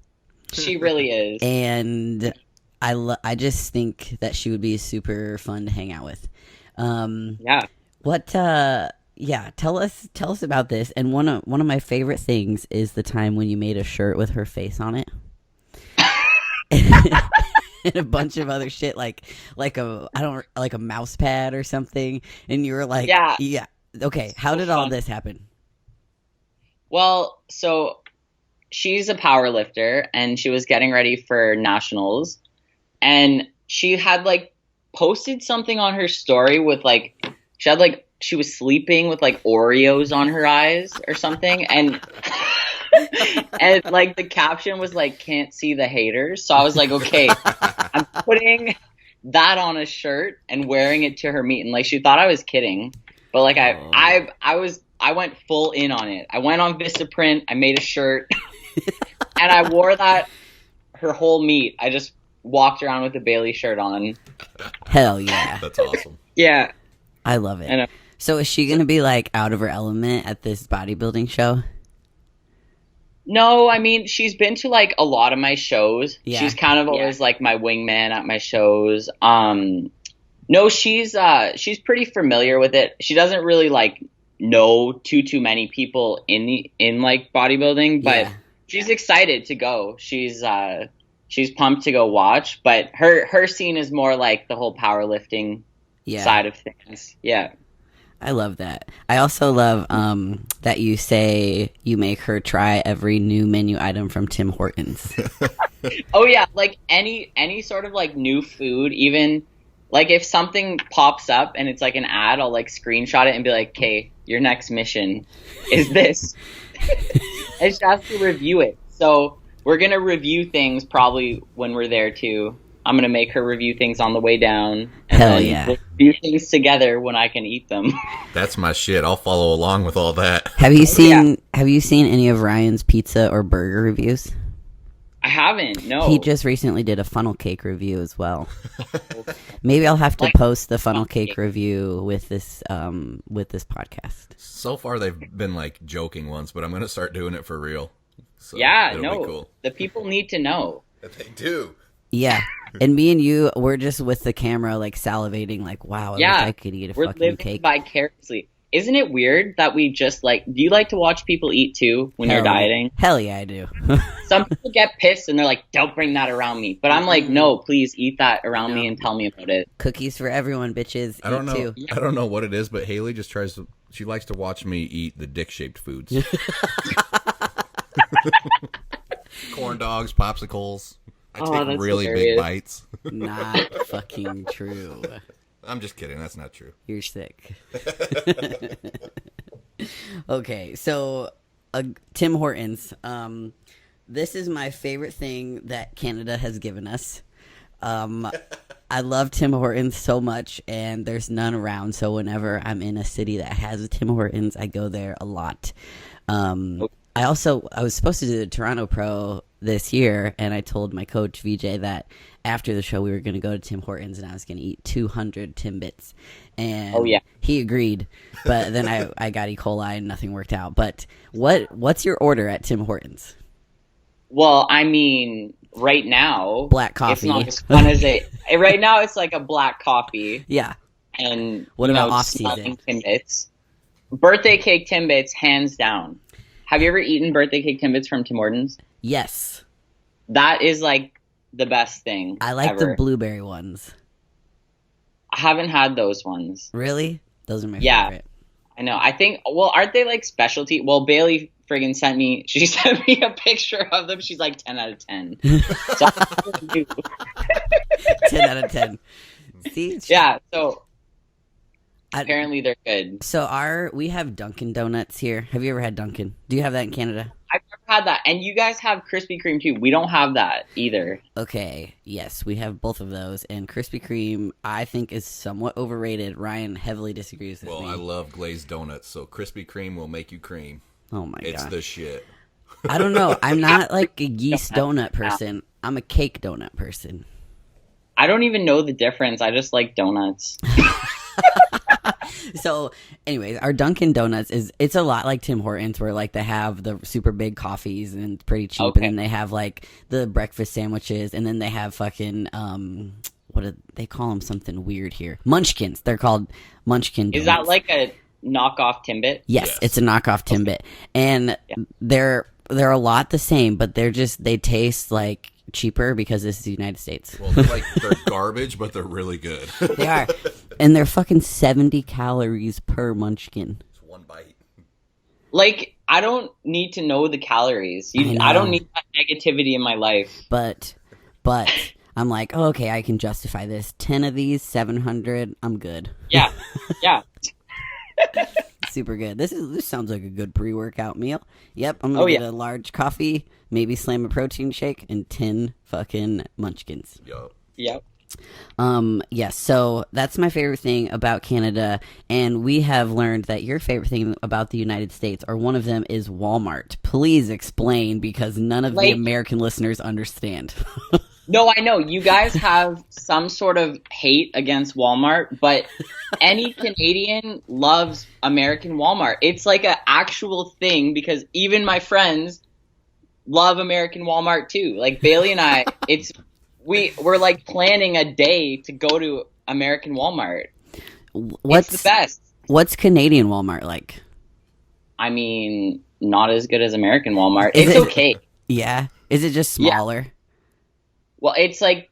She really is.
and I just think that she would be super fun to hang out with.
Yeah.
What? Yeah, tell us about this. And one of my favorite things is the time when you made a shirt with her face on it, and a bunch of other shit like a mouse pad or something. And you were like,
Yeah.
Okay, how did all this happen?
Well, so she's a power lifter and she was getting ready for nationals, and she had like posted something on her story with like she was sleeping with like Oreos on her eyes or something, and and like the caption was like, can't see the haters. So I was like, okay, I'm putting that on a shirt and wearing it to her meet. And like she thought I was kidding, but like I went full in on it. I went on Vistaprint, I made a shirt, and I wore that her whole meet. I just walked around with the Bailey shirt on.
Hell yeah.
That's awesome.
Yeah.
I love it.
I know.
So is she going to be like out of her element at this bodybuilding show?
No, I mean, she's been to like a lot of my shows.
Yeah.
She's kind of always like my wingman at my shows. No, she's pretty familiar with it. She doesn't really like know too many people in like bodybuilding, but
Yeah.
she's excited to go. She's pumped to go watch, but her scene is more like the whole powerlifting
Yeah.
side of things. Yeah.
I love that. I also love that you say you make her try every new menu item from Tim Hortons.
Oh yeah, like any sort of like new food, even like if something pops up and it's like an ad, I'll like screenshot it and be like, "Okay, your next mission is this." And she has to review it. So we're gonna review things probably when we're there too. I'm gonna make her review things on the way down. And
Hell
then
yeah.
we'll review things together when I can eat them.
That's my shit. I'll follow along with all that.
Have you seen any of Ryan's pizza or burger reviews?
I haven't. No.
He just recently did a funnel cake review as well. Maybe I'll have to post the funnel cake review with this podcast.
So far, they've been like joking ones, but I'm gonna start doing it for real. So
Yeah.
it'll
No.
be cool.
The people need to know.
They do.
Yeah. And me and you, we're just with the camera, like salivating, like, wow, I wish I could eat a
We're
fucking
living
cake.
vicariously. isn't it weird that we just like, do you like to watch people eat too when you're dieting?
Hell yeah, I do.
Some people get pissed and they're like, don't bring that around me. But I'm like, no, please eat that around me and tell me about it.
Cookies for everyone, bitches.
I don't know.
Too.
I don't know what it is, but Haley just she likes to watch me eat the dick-shaped foods. Corn dogs, popsicles. I take really big bites.
Not fucking true.
I'm just kidding. That's not true.
You're sick. Okay, so Tim Hortons. This is my favorite thing that Canada has given us. I love Tim Hortons so much, and there's none around. So whenever I'm in a city that has a Tim Hortons, I go there a lot. I was supposed to do the Toronto Pro this year, and I told my coach VJ that after the show we were going to go to Tim Hortons and I was going to eat 200 Timbits, and he agreed. But then I got E. coli and nothing worked out. But what's your order at Tim Hortons?
Well, I mean, right now,
black coffee.
It's not as fun as it. Right now, it's like a black coffee.
Yeah.
And
what about off season?
Timbits. Birthday cake Timbits, hands down. Have you ever eaten birthday cake Timbits from Tim Hortons?
Yes.
That is like the best thing.
I like
ever.
the blueberry ones.
I haven't had those ones.
Really? Those are my favorite.
I know. I think, well, aren't they like specialty? Well, Bailey friggin' sent me a picture of them. She's like 10 out of 10. So
10 out of 10. See?
Yeah, so apparently they're good.
So we have Dunkin' Donuts here. Have you ever had Dunkin'? Do you have that in Canada?
I've never had that. And you guys have Krispy Kreme too. We don't have that either.
Okay, yes, we have both of those. And Krispy Kreme, I think, is somewhat overrated. Ryan heavily disagrees with me.
Well, I love glazed donuts, so Krispy Kreme will make you cream.
Oh my god.
It's the shit.
I don't know. I'm not like a yeast donut person. I'm a cake donut person.
I don't even know the difference. I just like donuts.
So, anyways, our Dunkin' Donuts it's a lot like Tim Hortons, where like they have the super big coffees and it's pretty cheap, and then they have like the breakfast sandwiches, and then they have fucking what do they call them? Something weird here. Munchkins. They're called Munchkin Donuts.
Is that like a knockoff Timbit?
Yes, it's a knockoff Timbit, and they're a lot the same, but they taste like cheaper because this is the United States.
Well, they're garbage, but they're really good.
They are. And they're fucking 70 calories per munchkin.
It's one bite.
Like, I don't need to know the calories. I don't need that negativity in my life.
But I'm like, oh, okay, I can justify this. 10 of these, 700, I'm good.
Yeah. Yeah.
Super good. This sounds like a good pre-workout meal. Yep, I'm gonna get a large coffee, maybe slam a protein shake, and 10 fucking munchkins.
Yep.
Yes, so that's my favorite thing about Canada, and we have learned that your favorite thing about the United States, or one of them, is Walmart. Please explain, because none of the American listeners understand.
No, I know. You guys have some sort of hate against Walmart, but any Canadian loves American Walmart. It's like an actual thing, because even my friends love American Walmart too. Like Bailey and I, we're like planning a day to go to American Walmart. It's the best.
What's Canadian Walmart like?
I mean, not as good as American Walmart. It's okay.
Yeah. Is it just smaller?
Yeah. Well, it's like,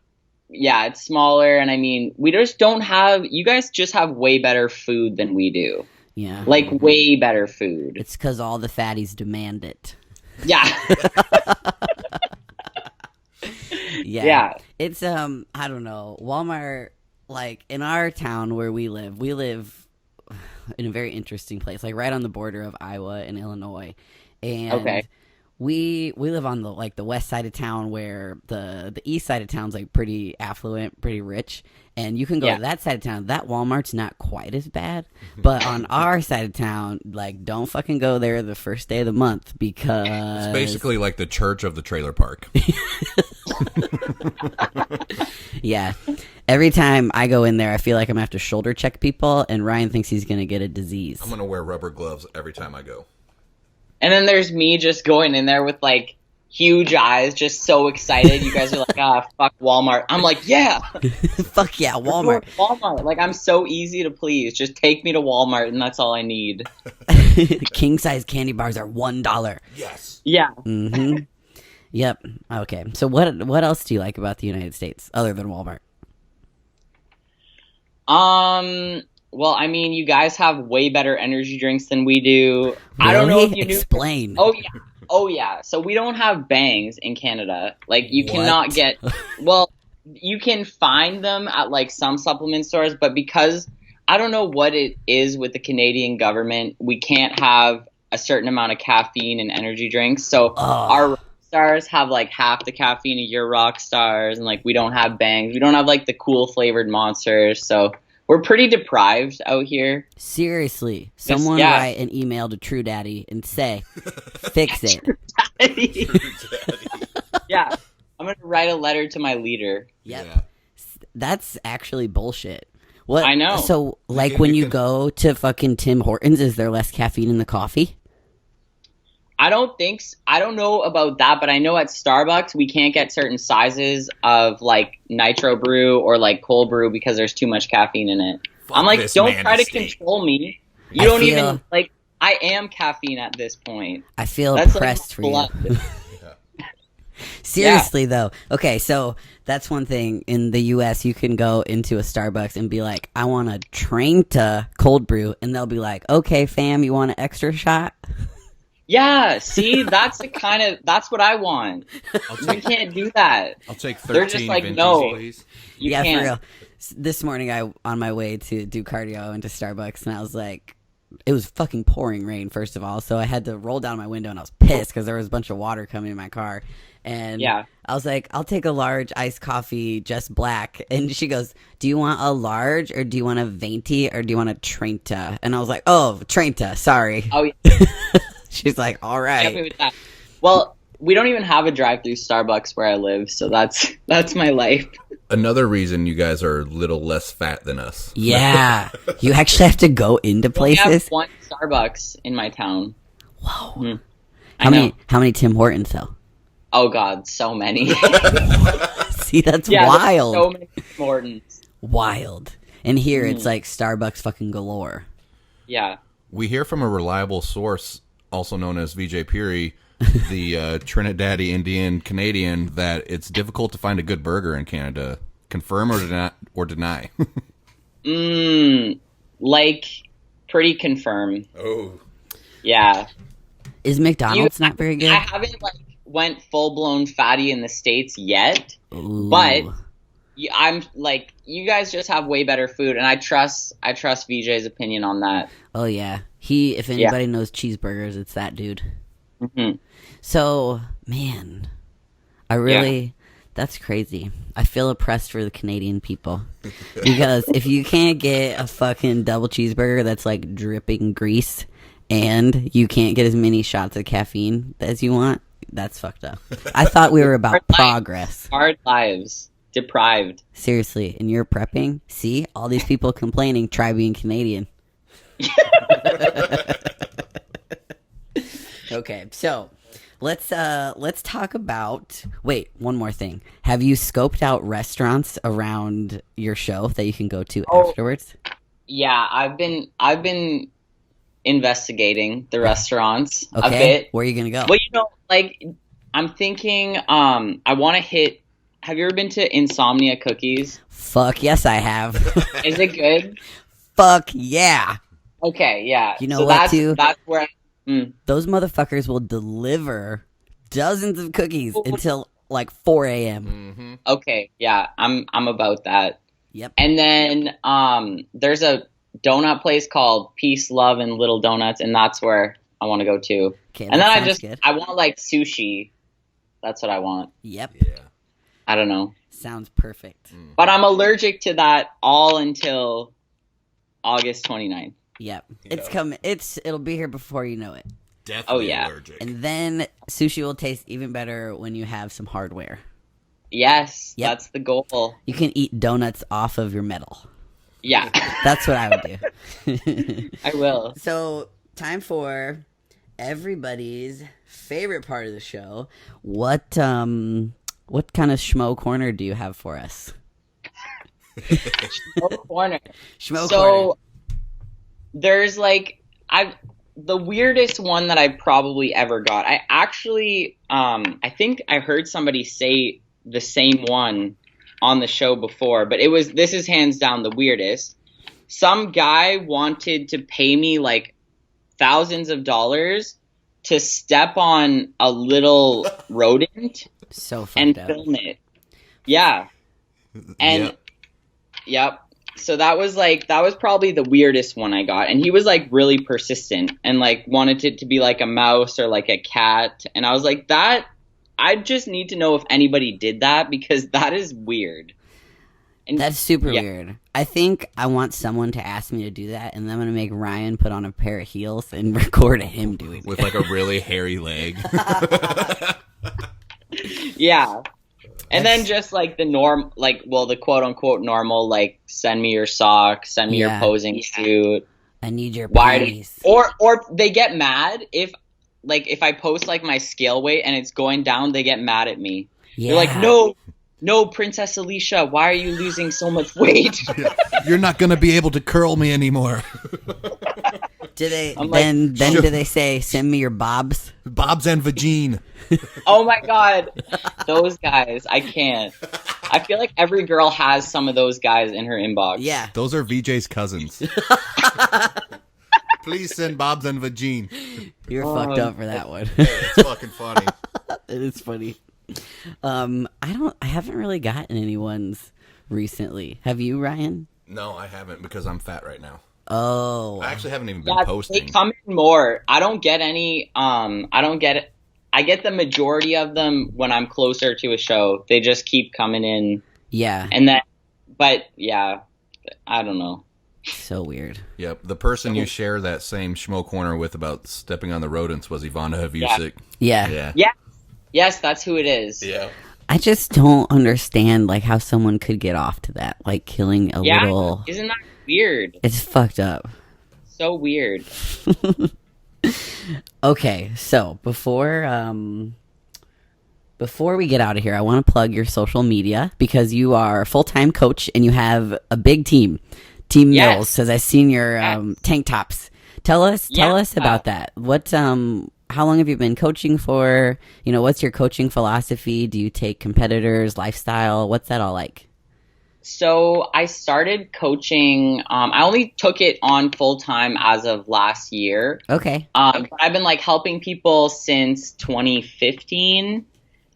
it's smaller, and I mean, we just don't have, you guys just have way better food than we do.
Yeah.
Like, way better food.
It's because all the fatties demand it.
Yeah.
Yeah. It's, I don't know, Walmart, like, in our town where we live in a very interesting place, like, right on the border of Iowa and Illinois. And we live on the west side of town, where the east side of town's like pretty affluent, pretty rich, and you can go to that side of town. That Walmart's not quite as bad, but on our side of town, like, don't fucking go there the first day of the month, because
it's basically like the church of the trailer park.
Yeah. Every time I go in there, I feel like I'm gonna have to shoulder check people, and Ryan thinks he's gonna get a disease.
I'm gonna wear rubber gloves every time I go.
And then there's me just going in there with like huge eyes, just so excited. You guys are like, fuck Walmart. I'm like, yeah.
Fuck yeah, Walmart.
Walmart. Like, I'm so easy to please. Just take me to Walmart, and that's all I need.
King size candy bars are $1.
Yes.
Yeah.
Mm-hmm. Yep. Okay. So what else do you like about the United States other than Walmart?
Well, I mean, you guys have way better energy drinks than we do.
Really?
I don't know if you knew.
Explain.
Oh yeah. So we don't have Bangs in Canada. Like, you
What?
cannot get. Well, you can find them at like some supplement stores, but because I don't know what it is with the Canadian government, we can't have a certain amount of caffeine in energy drinks. So our rock stars have like half the caffeine of your rock stars, and like we don't have Bangs. We don't have like the cool flavored monsters. So we're pretty deprived out here.
Seriously, someone write an email to True Daddy and say, fix it.
Yeah, I'm gonna write a letter to my leader.
Yep.
Yeah.
That's actually bullshit. What?
I know.
So, like, when you go to fucking Tim Hortons, is there less caffeine in the coffee?
I don't think I don't know about that, but I know at Starbucks we can't get certain sizes of like nitro brew or like cold brew because there's too much caffeine in it. I'm like, don't try to control me. You don't even like. I am caffeine at this point.
I feel
That's
oppressed for
blood.
you. Seriously, though. Okay, so that's one thing. In the U.S., you can go into a Starbucks and be like, I want a Trenta cold brew. And they'll be like, okay, fam, you want an extra shot?
Yeah, see, that's what I want. We can't do that.
I'll take 13
They're just like,
Vinties,
no.
please.
You
Yeah,
can't.
for real. This morning, on my way to do cardio, I went to Starbucks, and I was like, it was fucking pouring rain, first of all, so I had to roll down my window, and I was pissed because there was a bunch of water coming in my car. And
Yeah.
I was like, I'll take a large iced coffee, just black. And she goes, do you want a large, or do you want a venti, or do you want a Trenta? And I was like, oh, Trenta, sorry.
Oh, yeah.
She's like, all right.
With that. Well, we don't even have a drive-through Starbucks where I live, so that's my life.
Another reason you guys are a little less fat than us.
Yeah. You actually have to go into
We have
places.
one Starbucks in my town.
Whoa.
Mm.
How many Tim Hortons, though?
Oh God, so many.
See, that's
Yeah, there's
wild.
so many Mortons.
Wild. And here it's like Starbucks fucking galore.
Yeah.
We hear from a reliable source, also known as VJ Peary, the Trinidadian Indian Canadian, that it's difficult to find a good burger in Canada. Confirm or deny?
Like pretty confirm.
Oh.
Yeah.
Is McDonald's not very good?
I haven't like went full blown fatty in the States yet,
Ooh.
but I'm like, you guys just have way better food, and I trust VJ's opinion on that.
Oh yeah, if anybody knows cheeseburgers, it's that dude.
Mm-hmm.
So man, that's crazy. I feel oppressed for the Canadian people because if you can't get a fucking double cheeseburger that's like dripping grease, and you can't get as many shots of caffeine as you want, that's fucked up. I thought we were about progress.
Hard lives. Deprived.
Seriously, and you're prepping? See? All these people complaining, try being Canadian. Okay, so let's talk about one more thing. Have you scoped out restaurants around your show that you can go to afterwards?
Yeah, I've been investigating the restaurants a
Okay.
bit.
Where are you gonna go?
Well, like I'm thinking I wanna hit. Have you ever been to Insomnia Cookies?
Fuck yes, I have.
Is it good?
Fuck yeah.
Okay, yeah.
You know what, too?
That's where
Those motherfuckers will deliver dozens of cookies until like 4 a.m.
Mm-hmm.
Okay, yeah, I'm about that.
Yep.
And then there's a donut place called Peace, Love, and Little Donuts, and that's where I want to go to.
Okay,
and then
good.
I want like sushi. That's what I want.
Yep.
Yeah.
I don't know.
Sounds perfect.
But I'm allergic to that all until August 29th.
Yep. It's coming. It'll be here before you know it.
Definitely
Oh, yeah.
allergic.
And then sushi will taste even better when you have some hardware.
Yes,
Yep.
that's the goal.
You can eat donuts off of your metal.
Yeah,
That's what I would do.
I will.
So, time for everybody's favorite part of the show. What kind of Schmo corner do you have for us?
Schmo corner.
Schmo corner.
So there's the weirdest one that I probably ever got. I actually I think I heard somebody say the same one on the show before, but this is hands down the weirdest. Some guy wanted to pay me like thousands of dollars to step on a little rodent and film it. Yeah. And yep. So that was probably the weirdest one I got. And he was like really persistent and like wanted it to be like a mouse or like a cat. And I was like, I just need to know if anybody did that, because that is weird. And
that's super weird. I think I want someone to ask me to do that, and then I'm going to make Ryan put on a pair of heels and record him doing it.
With like a really hairy leg.
Yeah. And then just like the quote unquote normal, like send me your socks, send me your posing suit.
I need your panties.
Or they get mad if I post like my scale weight and it's going down, they get mad at me. Yeah. They're like, no, Princess Alysha, why are you losing so much weight?
You're not going to be able to curl me anymore.
Do they do they say send me your bobs?
Bobs and vagine.
Oh my god. Those guys, I can't. I feel like every girl has some of those guys in her inbox.
Yeah.
Those are VJ's cousins. Please send Bobs and vagine.
You're fucked up for that one.
Hey, it's fucking funny.
It is funny. I haven't really gotten any ones recently. Have you, Ryan?
No, I haven't, because I'm fat right now.
Oh.
I actually haven't even been posting.
They come in more. I don't get any, I get the majority of them when I'm closer to a show. They just keep coming in.
Yeah.
And then, but yeah, I don't know.
So weird.
Yep. The person you share that same Schmo corner with about stepping on the rodents was Ivana Havusik.
Yeah.
Yes, that's who it is.
Yeah.
I just don't understand like how someone could get off to that, like killing a little.
Isn't that weird?
It's fucked up.
So weird.
Okay, so before we get out of here, I want to plug your social media, because you are a full-time coach and you have a big team. Team Mills, because I've seen your tank tops. Tell us about that. What how long have you been coaching for? You know, what's your coaching philosophy? Do you take competitors, lifestyle? What's that all like?
So I started coaching. I only took it on full time as of last year.
Okay.
But I've been like helping people since 2015.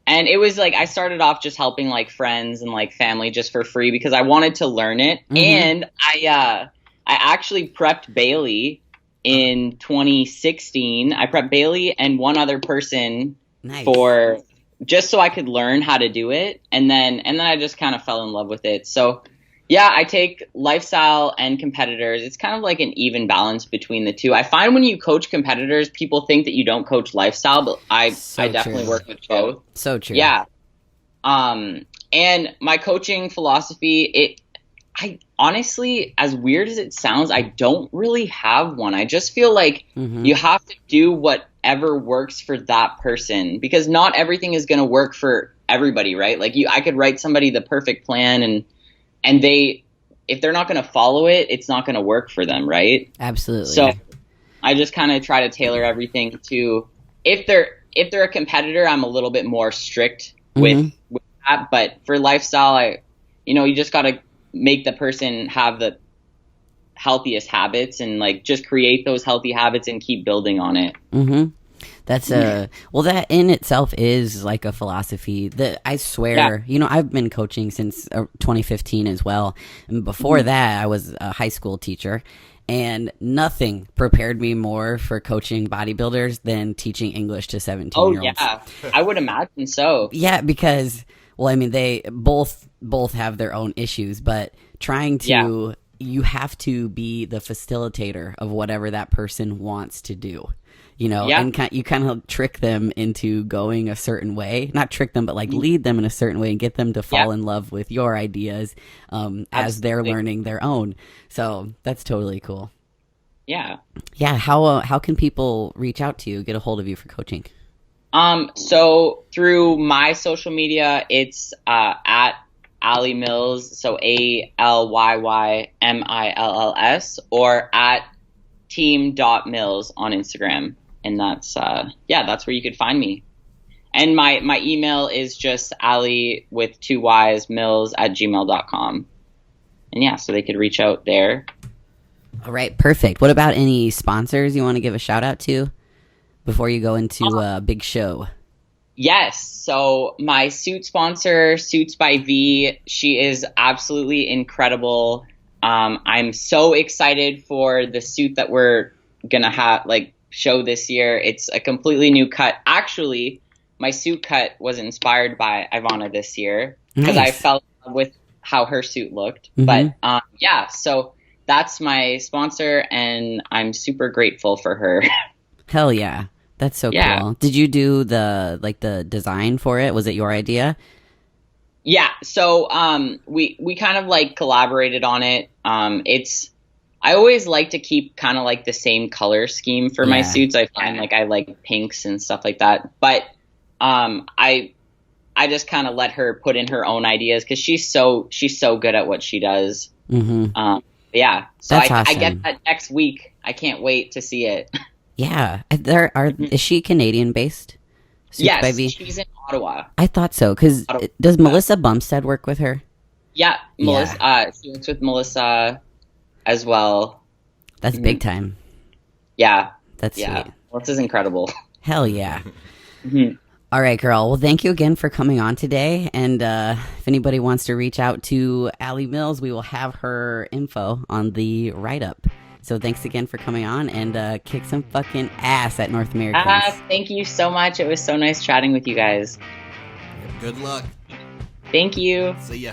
And it was like I started off just helping like friends and like family just for free because I wanted to learn it. Mm-hmm. And I actually prepped Bailey in 2016. I prepped Bailey and one other person for just so I could learn how to do it. And then I just kind of fell in love with it. So yeah, I take lifestyle and competitors. It's kind of like an even balance between the two. I find when you coach competitors, people think that you don't coach lifestyle, but I definitely work with both.
So true.
Yeah. And my coaching philosophy, I honestly, as weird as it sounds, I don't really have one. I just feel like you have to do whatever works for that person, because not everything is going to work for everybody, right? Like I could write somebody the perfect plan and if they're not going to follow it, it's not going to work for them, right?
Absolutely.
So I just kind of try to tailor everything to, if they're a competitor, I'm a little bit more strict with that. But for lifestyle, you just got to make the person have the healthiest habits and like just create those healthy habits and keep building on it.
Mm-hmm. That's well, that in itself is like a philosophy that I swear, I've been coaching since 2015 as well. And before that, I was a high school teacher, and nothing prepared me more for coaching bodybuilders than teaching English to 17-year-olds.
Oh, yeah. I would imagine so.
Yeah, because, well, I mean, they both have their own issues, but trying to, you have to be the facilitator of whatever that person wants to do. And you kind of trick them into going a certain way. Not trick them, but like lead them in a certain way and get them to fall in love with your ideas as they're learning their own. So that's totally cool.
Yeah.
Yeah. How can people reach out to you, get a hold of you for coaching?
So through my social media, it's at Ally Mills, so ALYYMILLS, or at team.mills on Instagram. And that's that's where you could find me. And my email is just Ally with 2 Y's mills at gmail.com. And yeah, so they could reach out there.
All right, perfect. What about any sponsors you want to give a shout out to before you go into a big show?
Yes. So my suit sponsor, Suits by V, she is absolutely incredible. I'm so excited for the suit that we're gonna have show this year. It's a completely new cut. Actually, my suit cut was inspired by Ivana this year because I fell in love with how her suit looked.
Mm-hmm.
But so that's my sponsor, and I'm super grateful for her.
Hell yeah. That's so cool. Did you do the design for it? Was it your idea?
Yeah. So we kind of collaborated on it. I always like to keep kind of the same color scheme for my suits. I find I like pinks and stuff like that. But I just kind of let her put in her own ideas because she's so good at what she does.
Mm-hmm.
Yeah. So
That's
I
awesome.
get that next week. I can't wait to see it.
Yeah. Is she Canadian based?
Yes, she's in Ottawa.
I thought so. Because does Melissa Bumstead work with her?
Yeah, Melissa. She works with Melissa as well.
That's big time.
Yeah.
That's sweet.
Melissa's incredible.
Hell yeah. All right, girl. Well, thank you again for coming on today. And if anybody wants to reach out to Ally Mills, we will have her info on the write-up. So thanks again for coming on, and kick some fucking ass at North Americans.
Thank you so much. It was so nice chatting with you guys.
Good luck.
Thank you.
See ya.